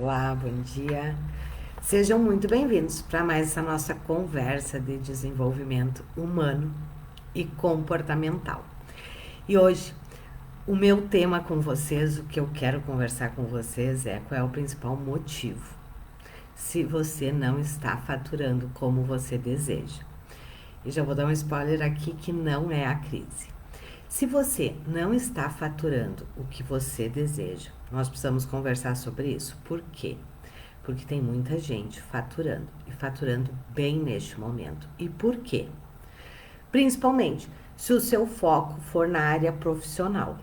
Olá, bom dia. Sejam muito bem-vindos para mais essa nossa conversa de desenvolvimento humano e comportamental. E hoje, o meu tema com vocês, o que eu quero conversar com vocês é qual é o principal motivo se você não está faturando como você deseja. E já vou dar um spoiler aqui que não é a crise. Se você não está faturando o que você deseja, nós precisamos conversar sobre isso. Por quê? Porque tem muita gente faturando e faturando bem neste momento. E por quê? Principalmente se o seu foco for na área profissional.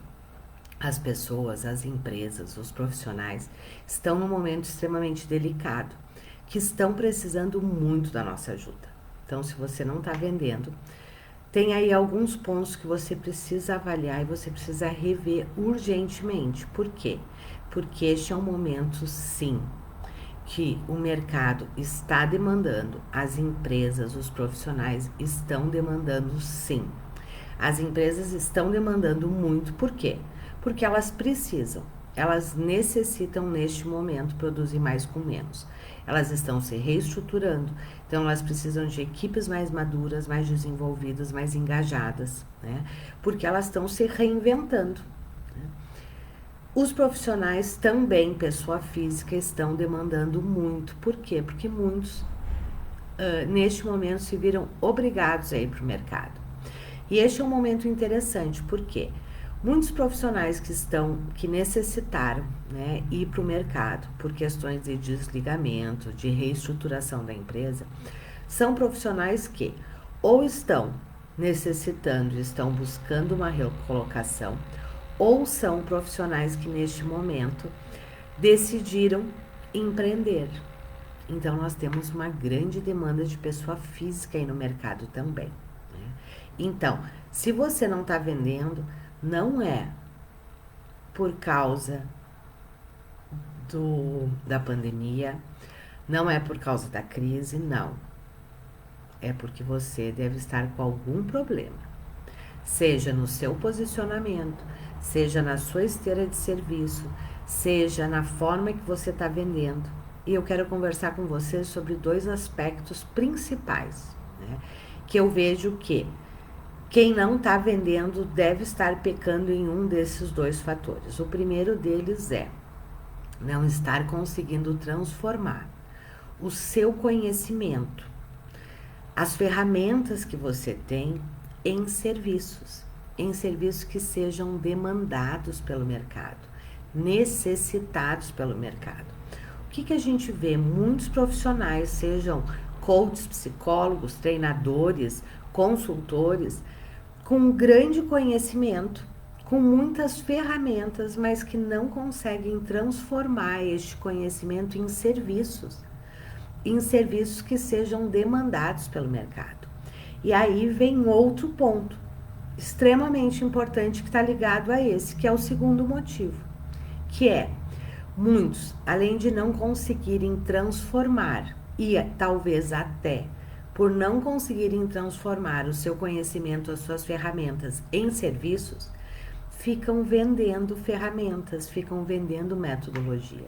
As pessoas, as empresas, os profissionais estão num momento extremamente delicado, que estão precisando muito da nossa ajuda. Então, se você não está vendendo, tem aí alguns pontos que você precisa avaliar e você precisa rever urgentemente. Por quê? Porque este é um momento, sim, que o mercado está demandando, as empresas, os profissionais estão demandando, sim. As empresas estão demandando muito, por quê? Porque elas precisam, elas necessitam neste momento produzir mais com menos. Elas estão se reestruturando, então elas precisam de equipes mais maduras, mais desenvolvidas, mais engajadas, né? Porque elas estão se reinventando. Os profissionais também, pessoa física, estão demandando muito. Por quê? Porque muitos, neste momento, se viram obrigados a ir para o mercado. E este é um momento interessante, porque muitos profissionais que necessitaram, né, ir para o mercado por questões de desligamento, de reestruturação da empresa, são profissionais que ou estão necessitando, estão buscando uma recolocação, ou são profissionais que neste momento decidiram empreender. Então nós temos uma grande demanda de pessoa física aí no mercado também, né? Então, se você não está vendendo, não é por causa da pandemia, não é por causa da crise, não. É porque você deve estar com algum problema. Seja no seu posicionamento, seja na sua esteira de serviço, seja na forma que você está vendendo. E eu quero conversar com você sobre dois aspectos principais, né? Que eu vejo que quem não está vendendo deve estar pecando em um desses dois fatores. O primeiro deles é não estar conseguindo transformar o seu conhecimento, as ferramentas que você tem em serviços que sejam demandados pelo mercado, necessitados pelo mercado. O que a gente vê? Muitos profissionais, sejam coaches, psicólogos, treinadores, consultores, com grande conhecimento, com muitas ferramentas, mas que não conseguem transformar este conhecimento em serviços que sejam demandados pelo mercado. E aí vem outro ponto extremamente importante que está ligado a esse, que é o segundo motivo, que é muitos, além de não conseguirem transformar e talvez até por não conseguirem transformar o seu conhecimento, as suas ferramentas em serviços, ficam vendendo ferramentas, ficam vendendo metodologia.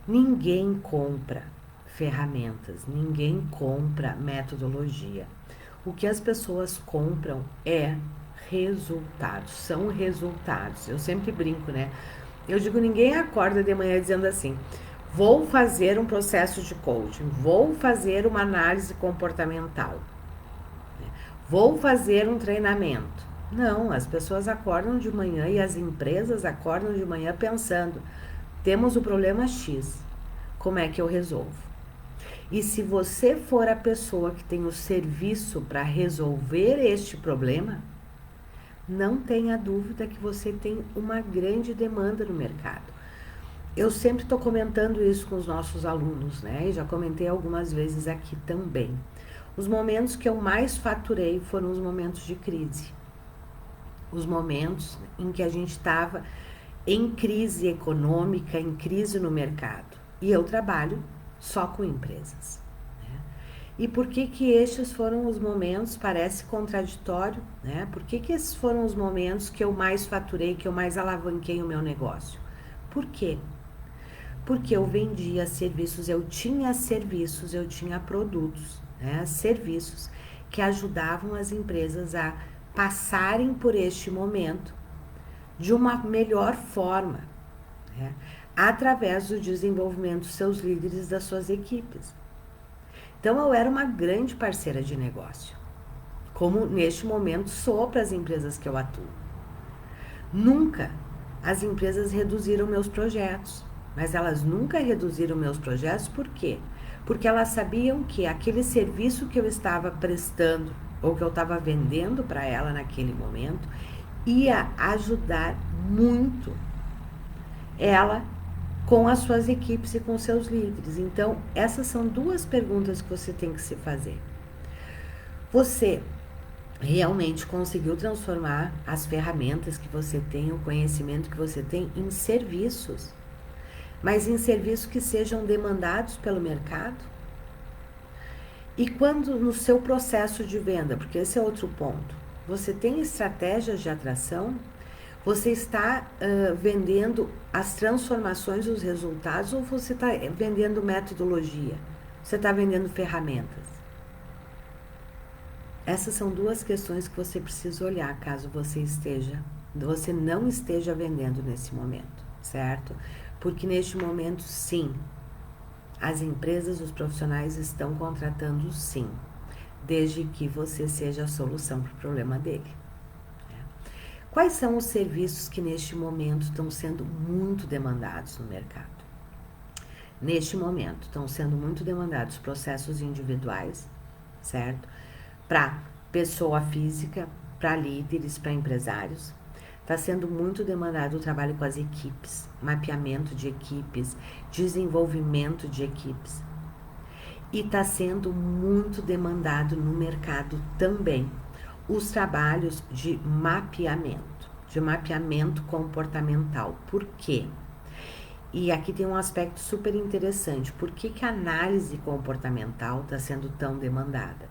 Ninguém compra ferramentas, ninguém compra metodologia. O que as pessoas compram é resultados, são resultados. Eu sempre brinco, né? Eu digo, ninguém acorda de manhã dizendo assim: vou fazer um processo de coaching, vou fazer uma análise comportamental, vou fazer um treinamento. Não, as pessoas acordam de manhã e as empresas acordam de manhã pensando: temos o problema X, como é que eu resolvo? E se você for a pessoa que tem o serviço para resolver este problema, não tenha dúvida que você tem uma grande demanda no mercado. Eu sempre estou comentando isso com os nossos alunos, né? E já comentei algumas vezes aqui também. Os momentos que eu mais faturei foram os momentos de crise. Os momentos em que a gente estava em crise econômica, em crise no mercado. E eu trabalho só com empresas. E por que estes foram os momentos, parece contraditório, né? Por que esses foram os momentos que eu mais faturei, que eu mais alavanquei o meu negócio? Por quê? Porque eu vendia serviços, eu tinha serviços, eu tinha produtos, né? Serviços que ajudavam as empresas a passarem por este momento de uma melhor forma, né? Através do desenvolvimento dos seus líderes, das suas equipes. Então eu era uma grande parceira de negócio, como neste momento sou para as empresas que eu atuo. Nunca as empresas reduziram meus projetos, mas elas nunca reduziram meus projetos, por quê? Porque elas sabiam que aquele serviço que eu estava prestando ou que eu estava vendendo para ela naquele momento ia ajudar muito ela com as suas equipes e com seus líderes. Então, essas são duas perguntas que você tem que se fazer. Você realmente conseguiu transformar as ferramentas que você tem, o conhecimento que você tem em serviços, mas em serviços que sejam demandados pelo mercado? E quando no seu processo de venda, porque esse é outro ponto, você tem estratégias de atração? Você está vendendo as transformações, os resultados, ou você está vendendo metodologia? Você está vendendo ferramentas? Essas são duas questões que você precisa olhar caso você não esteja vendendo nesse momento, certo? Porque neste momento, sim, as empresas, os profissionais estão contratando, sim, desde que você seja a solução para o problema dele. Quais são os serviços que neste momento estão sendo muito demandados no mercado? Neste momento estão sendo muito demandados processos individuais, certo? Para pessoa física, para líderes, para empresários. Está sendo muito demandado o trabalho com as equipes, mapeamento de equipes, desenvolvimento de equipes. E está sendo muito demandado no mercado também os trabalhos de mapeamento comportamental. Por quê? E aqui tem um aspecto super interessante. Por que a análise comportamental está sendo tão demandada?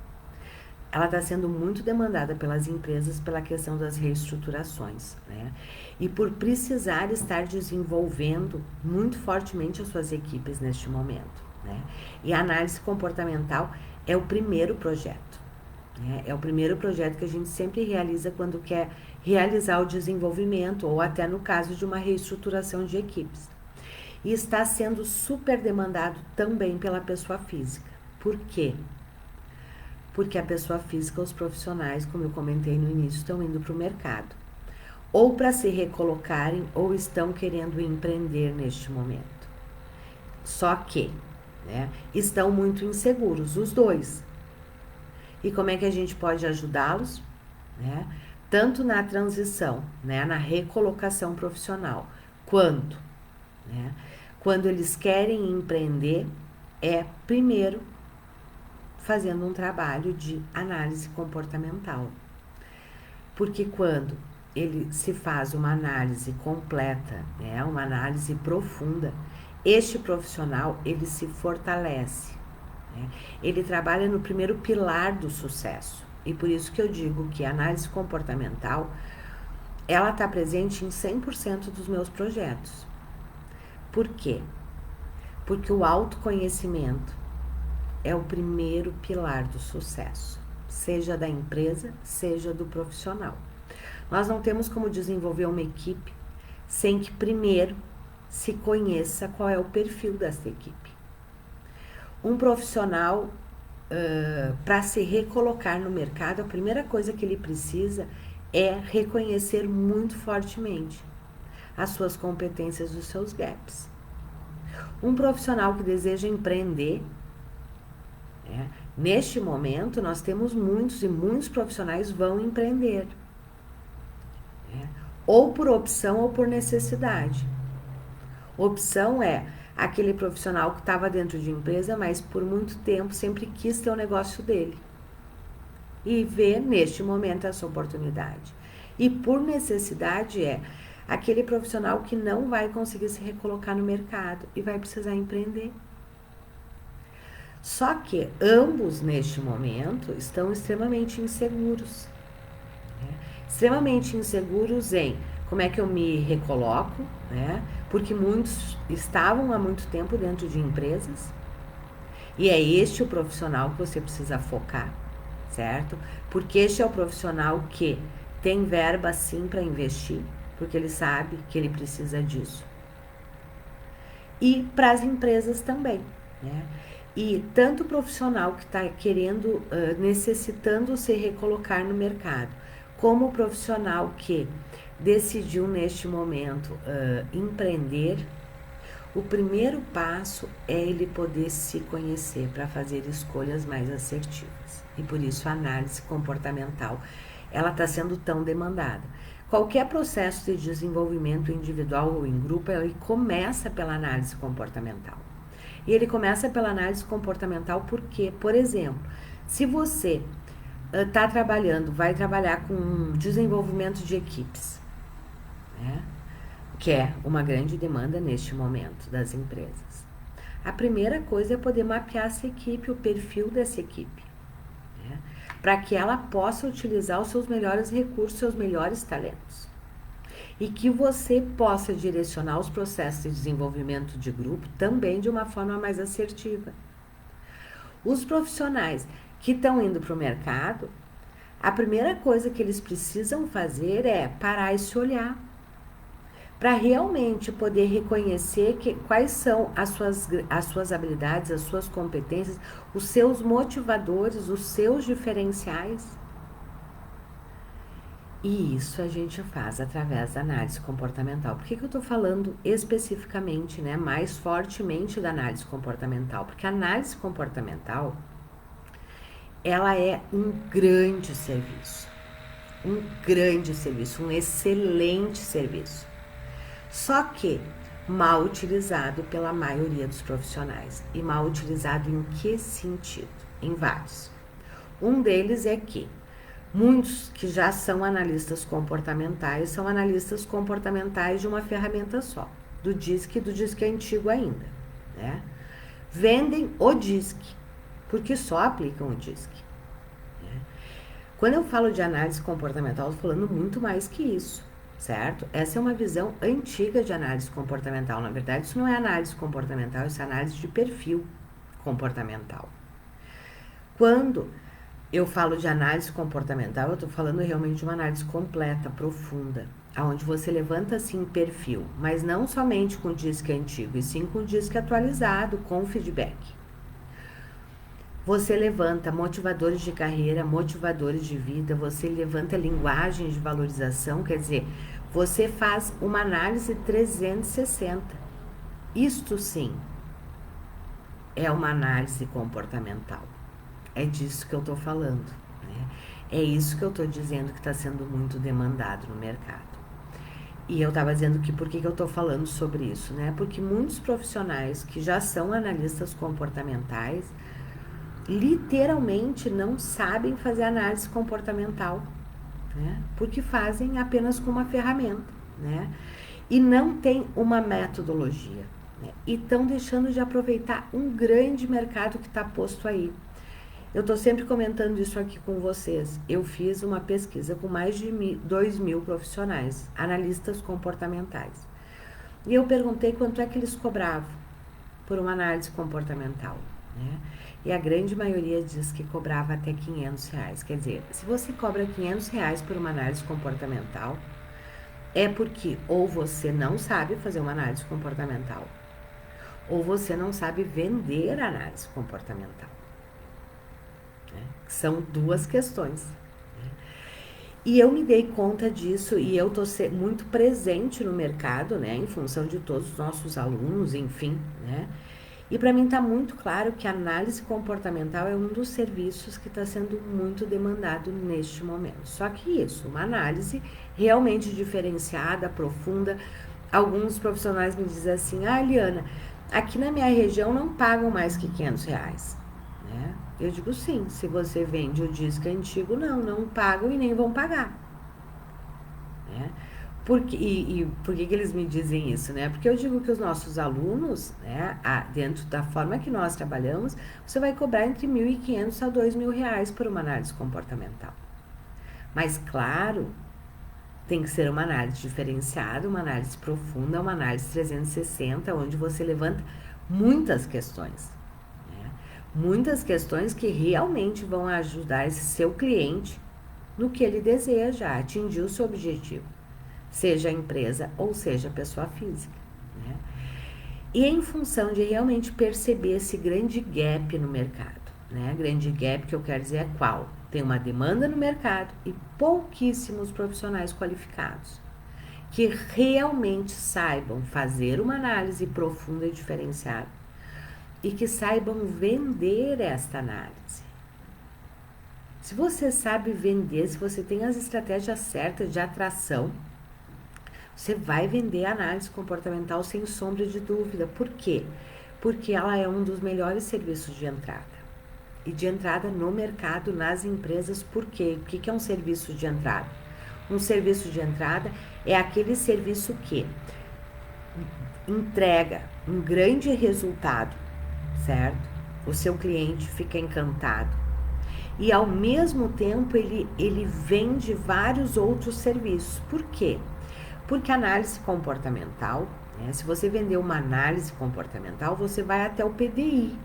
Ela está sendo muito demandada pelas empresas pela questão das reestruturações, né? E por precisar estar desenvolvendo muito fortemente as suas equipes neste momento, né? E a análise comportamental é o primeiro projeto. É o primeiro projeto que a gente sempre realiza quando quer realizar o desenvolvimento ou até no caso de uma reestruturação de equipes. E está sendo super demandado também pela pessoa física. Por quê? Porque a pessoa física, os profissionais, como eu comentei no início, estão indo para o mercado. Ou para se recolocarem ou estão querendo empreender neste momento. Só que, né, estão muito inseguros, os dois. E como é que a gente pode ajudá-los? Né? Tanto na transição, né, na recolocação profissional, quanto, né, quando eles querem empreender, primeiro fazendo um trabalho de análise comportamental. Porque quando ele se faz uma análise completa, né, uma análise profunda, este profissional ele se fortalece. Ele trabalha no primeiro pilar do sucesso. E por isso que eu digo que a análise comportamental, ela está presente em 100% dos meus projetos. Por quê? Porque o autoconhecimento é o primeiro pilar do sucesso, seja da empresa, seja do profissional. Nós não temos como desenvolver uma equipe sem que primeiro se conheça qual é o perfil dessa equipe. Um profissional, para se recolocar no mercado, a primeira coisa que ele precisa é reconhecer muito fortemente as suas competências e os seus gaps. Um profissional que deseja empreender, neste momento nós temos muitos profissionais vão empreender, ou por opção ou por necessidade. Opção é aquele profissional que estava dentro de empresa, mas por muito tempo sempre quis ter o negócio dele. E vê neste momento essa oportunidade. E por necessidade aquele profissional que não vai conseguir se recolocar no mercado e vai precisar empreender. Só que ambos neste momento estão extremamente inseguros. Extremamente inseguros em como é que eu me recoloco, né? Porque muitos estavam há muito tempo dentro de empresas e é este o profissional que você precisa focar, certo? Porque este é o profissional que tem verba sim para investir, porque ele sabe que ele precisa disso. E para as empresas também, né? E tanto o profissional que está querendo, necessitando se recolocar no mercado, como o profissional que decidiu neste momento empreender, o primeiro passo é ele poder se conhecer para fazer escolhas mais assertivas. E por isso a análise comportamental ela está sendo tão demandada. Qualquer processo de desenvolvimento individual ou em grupo, ele começa pela análise comportamental. E ele começa pela análise comportamental porque, por exemplo, se você está trabalhando, vai trabalhar com desenvolvimento de equipes, né? Que é uma grande demanda neste momento das empresas. A primeira coisa é poder mapear essa equipe, o perfil dessa equipe, né? Para que ela possa utilizar os seus melhores recursos, seus melhores talentos. E que você possa direcionar os processos de desenvolvimento de grupo também de uma forma mais assertiva. Os profissionais que estão indo para o mercado, a primeira coisa que eles precisam fazer é parar e se olhar, para realmente poder reconhecer quais são as suas habilidades, as suas competências, os seus motivadores, os seus diferenciais. E isso a gente faz através da análise comportamental. Por que eu estou falando especificamente, né, mais fortemente da análise comportamental? Porque a análise comportamental, ela é um grande serviço, um excelente serviço. Só que mal utilizado pela maioria dos profissionais. E mal utilizado em que sentido? Em vários. Um deles é que muitos que já são analistas comportamentais são analistas comportamentais de uma ferramenta só, do DISC antigo ainda, né? Vendem o DISC, porque só aplicam o DISC. Né? Quando eu falo de análise comportamental, eu estou falando muito mais que isso. Certo? Essa é uma visão antiga de análise comportamental. Na verdade, isso não é análise comportamental, isso é análise de perfil comportamental. Quando eu falo de análise comportamental, eu estou falando realmente de uma análise completa, profunda, onde você levanta, sim, perfil, mas não somente com o DISC antigo, e sim com o DISC atualizado, com feedback. Você levanta motivadores de carreira, motivadores de vida, você levanta linguagens de valorização, quer dizer, você faz uma análise 360. Isto sim é uma análise comportamental. É disso que eu estou falando, né? É isso que eu estou dizendo que está sendo muito demandado no mercado. E eu estava dizendo que por que eu estou falando sobre isso, né? Porque muitos profissionais que já são analistas comportamentais literalmente não sabem fazer análise comportamental, né? Porque fazem apenas com uma ferramenta, né? E não tem uma metodologia, né? E estão deixando de aproveitar um grande mercado que está posto aí. Eu estou sempre comentando isso aqui com vocês. Eu fiz uma pesquisa com mais de 2.000 profissionais, analistas comportamentais. E eu perguntei quanto é que eles cobravam por uma análise comportamental, né? E a grande maioria diz que cobrava até R$500. Quer dizer, se você cobra R$500 por uma análise comportamental, é porque ou você não sabe fazer uma análise comportamental, ou você não sabe vender a análise comportamental. Né? São duas questões. Né? E eu me dei conta disso e eu estou muito presente no mercado, né, em função de todos os nossos alunos, enfim, né? E para mim está muito claro que a análise comportamental é um dos serviços que está sendo muito demandado neste momento. Só que isso, uma análise realmente diferenciada, profunda. Alguns profissionais me dizem assim, Liana, aqui na minha região não pagam mais que R$500. Né? Eu digo sim, se você vende o DISC antigo, não pagam e nem vão pagar. Né? Por que eles me dizem isso, né? Porque eu digo que os nossos alunos, né, dentro da forma que nós trabalhamos, você vai cobrar entre R$1.500 a R$2.000 por uma análise comportamental. Mas, claro, Tem que ser uma análise diferenciada, uma análise profunda, uma análise 360, onde você levanta muitas questões. Né? Muitas questões que realmente vão ajudar esse seu cliente no que ele deseja, atingir o seu objetivo, seja a empresa ou seja a pessoa física. Né? E em função de realmente perceber esse grande gap no mercado, né? Grande gap que eu quero dizer é qual? Tem uma demanda no mercado e pouquíssimos profissionais qualificados que realmente saibam fazer uma análise profunda e diferenciada e que saibam vender esta análise. Se você sabe vender, se você tem as estratégias certas de atração, você vai vender a análise comportamental sem sombra de dúvida. Por quê? Porque ela é um dos melhores serviços de entrada. E de entrada no mercado, nas empresas. Por quê? O que é um serviço de entrada? Um serviço de entrada é aquele serviço que entrega um grande resultado, certo? O seu cliente fica encantado. E ao mesmo tempo ele vende vários outros serviços. Por quê? Porque a análise comportamental, né, se você vender uma análise comportamental, você vai até o PDI.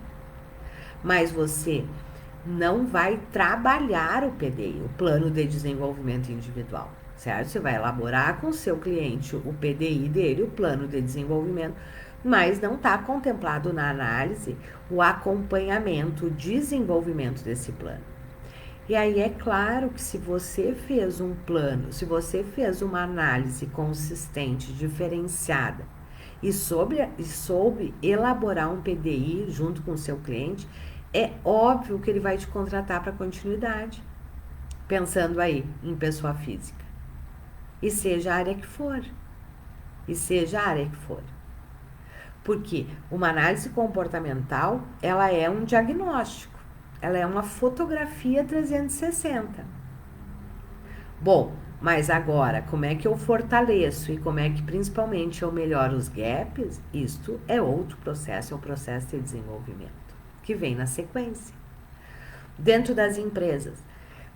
Mas você não vai trabalhar o PDI, o Plano de Desenvolvimento Individual, certo? Você vai elaborar com o seu cliente o PDI dele, o Plano de Desenvolvimento, mas não está contemplado na análise o acompanhamento, o desenvolvimento desse plano. E aí é claro que se você fez um plano, se você fez uma análise consistente, diferenciada e soube elaborar um PDI junto com o seu cliente, é óbvio que ele vai te contratar para continuidade, pensando aí em pessoa física. E seja a área que for. Porque uma análise comportamental, ela é um diagnóstico. Ela é uma fotografia 360. Bom, mas agora, como é que eu fortaleço e como é que principalmente eu melhoro os gaps? Isto é outro processo, é um processo de desenvolvimento que vem na sequência. Dentro das empresas,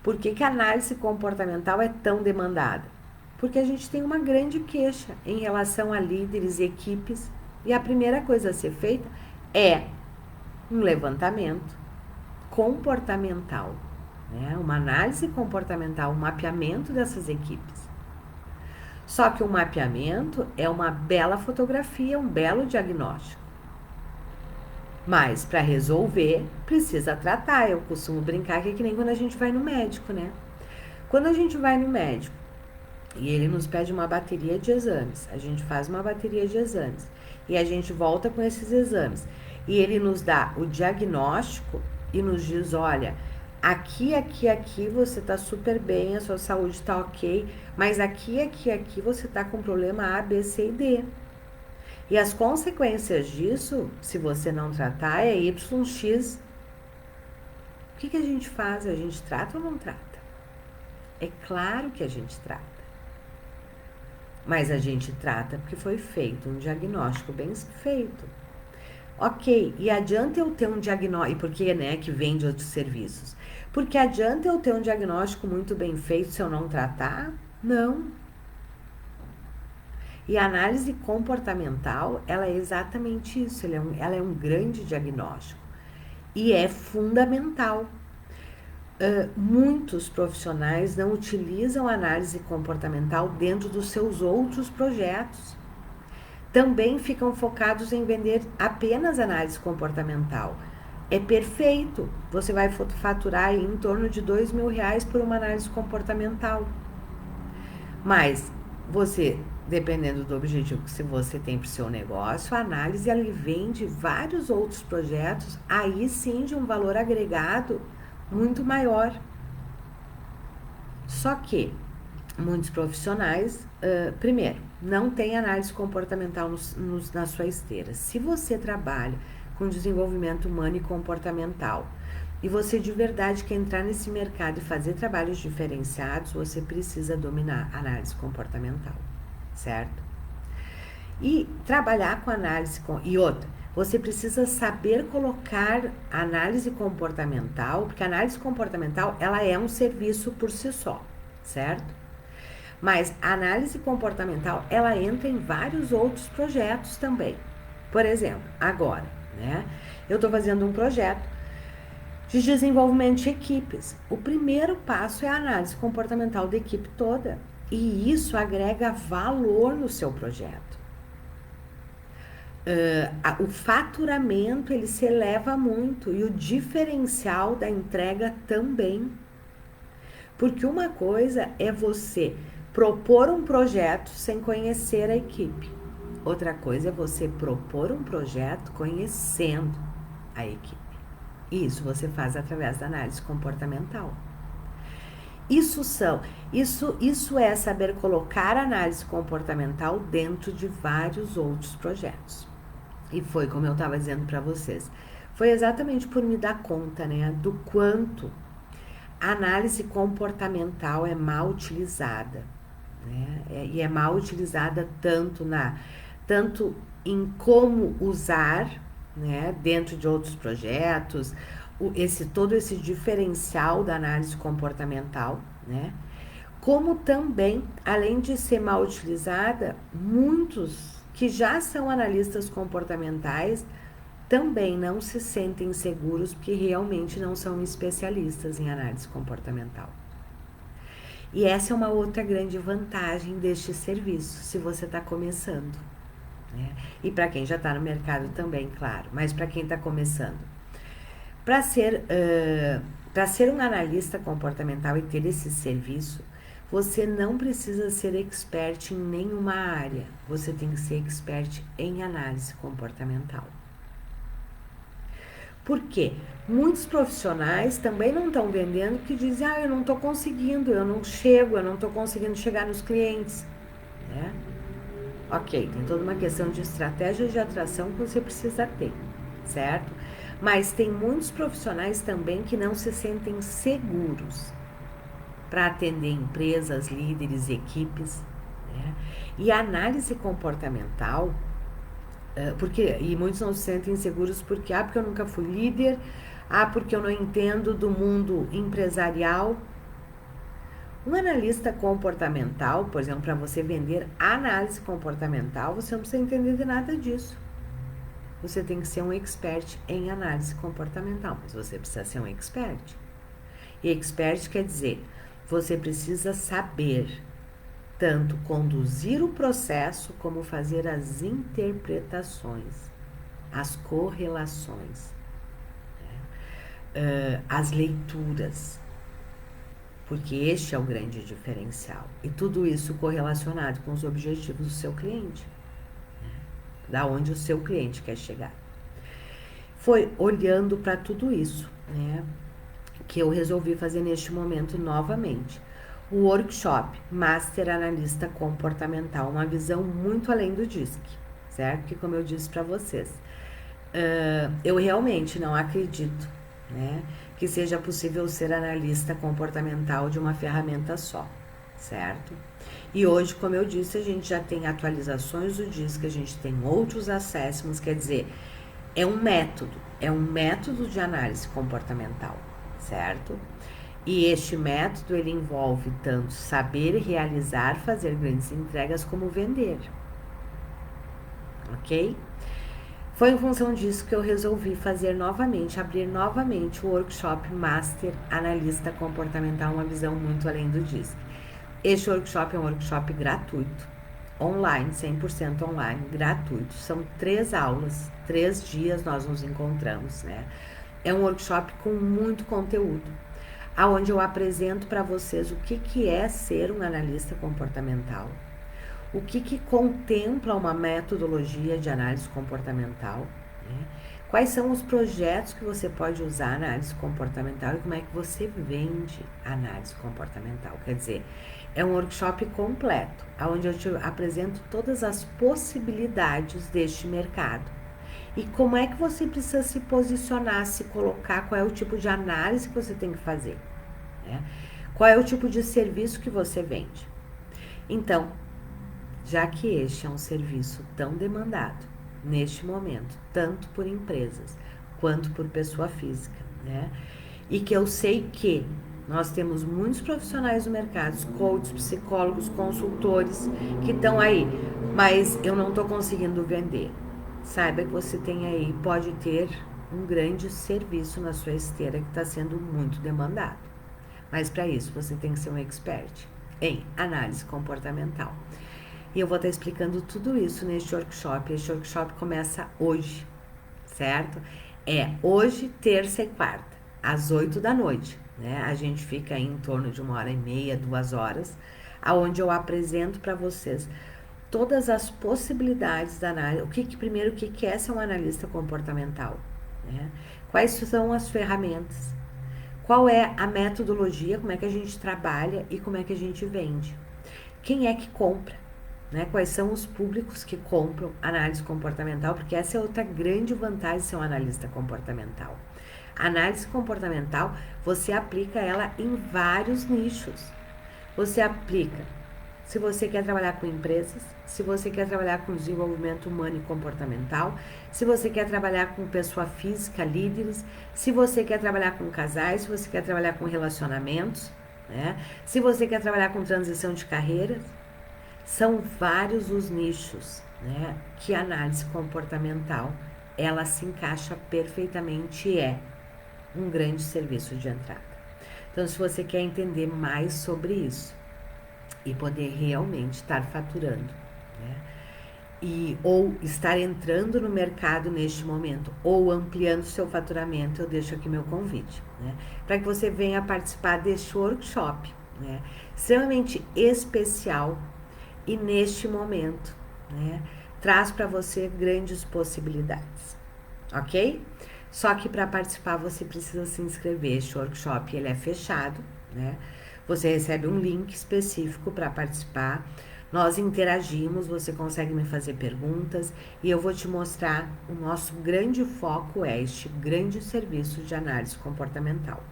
por que a análise comportamental é tão demandada? Porque a gente tem uma grande queixa em relação a líderes e equipes, e a primeira coisa a ser feita é um levantamento comportamental, né? Uma análise comportamental, um mapeamento dessas equipes. Só que o mapeamento é uma bela fotografia, um belo diagnóstico. Mas para resolver, precisa tratar. Eu costumo brincar que é que nem quando a gente vai no médico, né? Quando a gente vai no médico e ele nos pede uma bateria de exames, a gente faz uma bateria de exames e a gente volta com esses exames e ele nos dá o diagnóstico e nos diz, olha, aqui você tá super bem, a sua saúde tá ok, mas aqui você tá com problema A, B, C e D. E as consequências disso, se você não tratar, é YX. O que a gente faz? A gente trata ou não trata? É claro que a gente trata. Mas a gente trata porque foi feito um diagnóstico bem feito. Ok, e adianta eu ter um diagnóstico, e por que, né, que vende outros serviços? Porque adianta eu ter um diagnóstico muito bem feito se eu não tratar? Não. E a análise comportamental, ela é exatamente isso, ela é um grande diagnóstico. E é fundamental. Muitos profissionais não utilizam a análise comportamental dentro dos seus outros projetos. Também ficam focados em vender apenas análise comportamental. É perfeito, você vai faturar aí em torno de R$2.000 por uma análise comportamental. Mas você, dependendo do objetivo que você tem para o seu negócio, a análise ela vende vários outros projetos, aí sim de um valor agregado muito maior. Só que muitos profissionais, primeiro, não tem análise comportamental na sua esteira. Se você trabalha com desenvolvimento humano e comportamental e você de verdade quer entrar nesse mercado e fazer trabalhos diferenciados, você precisa dominar a análise comportamental, certo? E trabalhar com análise, e outra, você precisa saber colocar a análise comportamental, porque a análise comportamental ela é um serviço por si só, certo? Mas a análise comportamental, ela entra em vários outros projetos também. Por exemplo, agora, né? Eu estou fazendo um projeto de desenvolvimento de equipes. O primeiro passo é a análise comportamental da equipe toda. E isso agrega valor no seu projeto. O faturamento, ele se eleva muito e o diferencial da entrega também. Porque uma coisa é você propor um projeto sem conhecer a equipe. Outra coisa é você propor um projeto conhecendo a equipe. E isso você faz através da análise comportamental. Isso é saber colocar a análise comportamental dentro de vários outros projetos. E foi como eu estava dizendo para vocês. Foi exatamente por me dar conta, né, do quanto a análise comportamental é mal utilizada, né? E é mal utilizada tanto em como usar, né, dentro de outros projetos, todo esse diferencial da análise comportamental, né? Como também, além de ser mal utilizada, muitos que já são analistas comportamentais também não se sentem seguros porque realmente não são especialistas em análise comportamental. E essa é uma outra grande vantagem deste serviço, se você está começando, né? E para quem já está no mercado também, claro, mas para quem está começando. Para ser um analista comportamental e ter esse serviço, você não precisa ser expert em nenhuma área, você tem que ser expert em análise comportamental. Por quê? Muitos profissionais também não estão vendendo porque dizem, eu não estou conseguindo, eu não estou conseguindo chegar nos clientes, né? Ok, tem toda uma questão de estratégia de atração que você precisa ter, certo? Mas tem muitos profissionais também que não se sentem seguros para atender empresas, líderes, equipes, né? E a análise comportamental, e muitos não se sentem seguros porque eu nunca fui líder, porque eu não entendo do mundo empresarial. Um analista comportamental, por exemplo, para você vender análise comportamental, você não precisa entender de nada disso. Você tem que ser um expert em análise comportamental, mas você precisa ser um expert. E expert quer dizer, você precisa saber tanto conduzir o processo como fazer as interpretações, as correlações, né? As leituras, porque este é o grande diferencial. E tudo isso correlacionado com os objetivos do seu cliente, né? Da onde o seu cliente quer chegar. Foi olhando para tudo isso, né, que eu resolvi fazer neste momento novamente o workshop Master Analista Comportamental, uma visão muito além do DISC, certo? Que como eu disse para vocês, eu realmente não acredito, né, que seja possível ser analista comportamental de uma ferramenta só, certo? E hoje, como eu disse, a gente já tem atualizações do DISC, a gente tem outros assessments, quer dizer, é um método de análise comportamental, certo? E este método, ele envolve tanto saber realizar, fazer grandes entregas, como vender, ok? Foi em função disso que eu resolvi abrir novamente o workshop Master Analista Comportamental, uma visão muito além do DISC. Este workshop é um workshop gratuito, online, 100% online, gratuito. São 3 aulas, 3 dias nós nos encontramos, né? É um workshop com muito conteúdo, aonde eu apresento para vocês o que é ser um analista comportamental, o que contempla uma metodologia de análise comportamental, né? Quais são os projetos que você pode usar na análise comportamental e como é que você vende a análise comportamental. Quer dizer, é um workshop completo, onde eu te apresento todas as possibilidades deste mercado. E como é que você precisa se posicionar, se colocar, qual é o tipo de análise que você tem que fazer, né? Qual é o tipo de serviço que você vende. Então, já que este é um serviço tão demandado neste momento, tanto por empresas quanto por pessoa física, né? E que eu sei que Nós temos muitos profissionais no mercado, coaches, psicólogos, consultores que estão aí, mas eu não estou conseguindo vender. Saiba que você tem aí, pode ter um grande serviço na sua esteira que está sendo muito demandado. Mas para isso você tem que ser um expert em análise comportamental. E eu vou estar explicando tudo isso neste workshop. Este workshop começa hoje, certo? É hoje, terça e quarta, às 8 da noite. Né? A gente fica aí em torno de 1h30, 2 horas, aonde eu apresento para vocês todas as possibilidades da análise. Primeiro, o que é ser um analista comportamental? Né? Quais são as ferramentas? Qual é a metodologia? Como é que a gente trabalha e como é que a gente vende? Quem é que compra? Né? Quais são os públicos que compram análise comportamental? Porque essa é outra grande vantagem de ser um analista comportamental. A análise comportamental, você aplica ela em vários nichos. Você aplica se você quer trabalhar com empresas, se você quer trabalhar com desenvolvimento humano e comportamental, se você quer trabalhar com pessoa física, líderes, se você quer trabalhar com casais, se você quer trabalhar com relacionamentos, né? Se você quer trabalhar com transição de carreira, são vários os nichos, né, que a análise comportamental ela se encaixa perfeitamente e é um grande serviço de entrada. Então, se você quer entender mais sobre isso e poder realmente estar faturando, né, ou estar entrando no mercado neste momento, ou ampliando seu faturamento, eu deixo aqui meu convite, né, para que você venha participar deste workshop, né, extremamente especial e neste momento, né, traz para você grandes possibilidades, ok? Só que para participar você precisa se inscrever. Este workshop ele é fechado, né? Você recebe um link específico para participar. Nós interagimos, você consegue me fazer perguntas e eu vou te mostrar o nosso grande foco é este grande serviço de análise comportamental.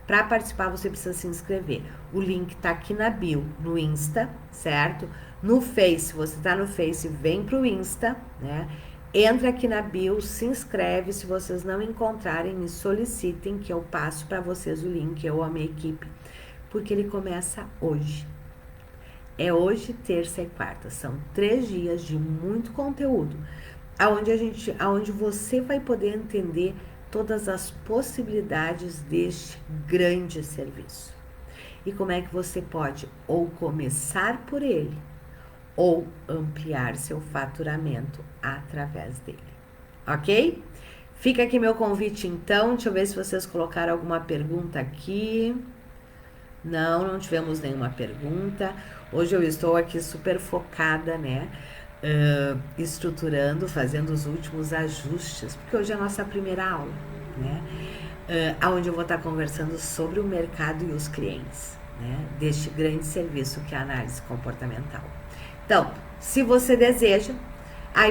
Para participar você precisa se inscrever. O link tá aqui na bio, no Insta, certo? No Face, você tá no Face, vem pro Insta, né? Entra aqui na bio, se inscreve. Se vocês não encontrarem, me solicitem que eu passo para vocês o link, eu ou a minha equipe, porque ele começa hoje. É hoje, terça e quarta. São 3 dias de muito conteúdo, aonde você vai poder entender todas as possibilidades deste grande serviço. E como é que você pode ou começar por ele, ou ampliar seu faturamento através dele. Ok? Fica aqui meu convite então. Deixa eu ver se vocês colocaram alguma pergunta aqui. Não tivemos nenhuma pergunta. Hoje eu estou aqui super focada, né? Estruturando, fazendo os últimos ajustes, porque hoje é a nossa primeira aula, né? Onde eu vou estar conversando sobre o mercado e os clientes, né? Deste grande serviço que é a análise comportamental. Então, se você deseja,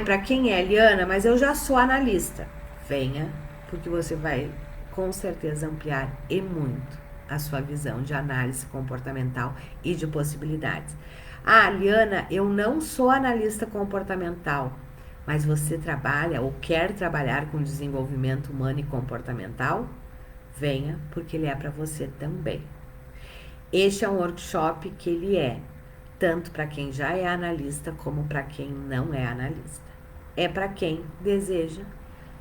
para quem é, Eliana, mas eu já sou analista, venha, porque você vai com certeza ampliar e muito a sua visão de análise comportamental e de possibilidades. Liana, eu não sou analista comportamental, mas você trabalha ou quer trabalhar com desenvolvimento humano e comportamental? Venha, porque ele é para você também. Este é um workshop que ele é tanto para quem já é analista como para quem não é analista. É para quem deseja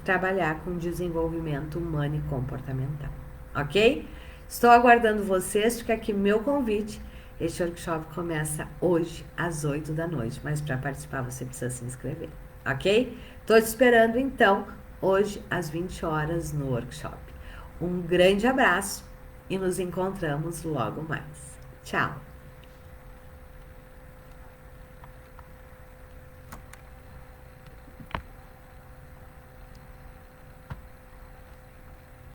trabalhar com desenvolvimento humano e comportamental, ok? Estou aguardando vocês, fica aqui meu convite. Este workshop começa hoje às 8 da noite, mas para participar você precisa se inscrever, ok? Estou te esperando então, hoje às 20 horas no workshop. Um grande abraço e nos encontramos logo mais. Tchau!